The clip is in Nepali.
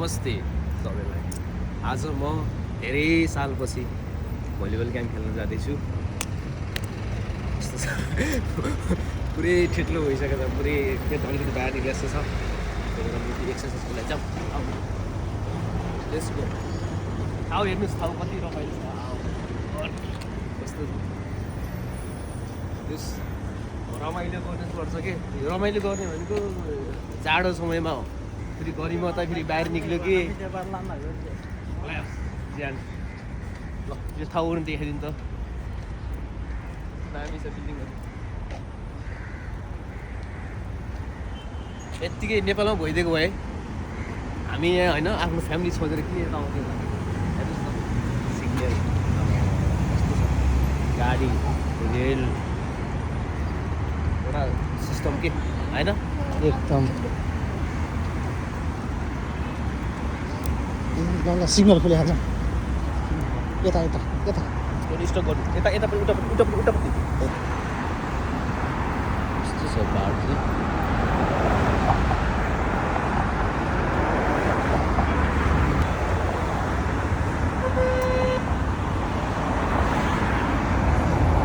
नमस्ते सबैलाई। आज म धेरै सालपछि भलिबल गेम खेल्न जाँदैछु। पुरै ठिट्लो भइसकेको छ, पुरै पेट अलिकति बाहिर निक्लेको छ। त्यही भएर म एक्सर्साइजको लागि चाहिँ लेट्स गो। ठाउँ हेर्नुहोस्, ठाउँ कति रमाइलो छ। कस्तो यस रमाइलो गर्नुपर्छ कि रमाइलो गर्ने भनेको जाडो समयमा हो। फेरि गरिमा त फेरि बाहिर निक्ल्यो कि ज्यान। ल यो ठाउँहरू देखाइदिनु त, दामी छ बिल्डिङहरू। यत्तिकै नेपालमा भइदिएको भए हामी यहाँ होइन आफ्नो फ्यामिली छोडेर किन यता आउँथ्यौँ। हेर्नुहोस् न सिग्नल कस्तो छ, गाडी रेल एउटा सिस्टम के होइन एकदम सिग्नल खुलेको छ। यता यता यता स्टप गर्नु, यता यता पनि उतापट्टि उतापट्टि उतापट्टि कस्तो छ बाटो चाहिँ।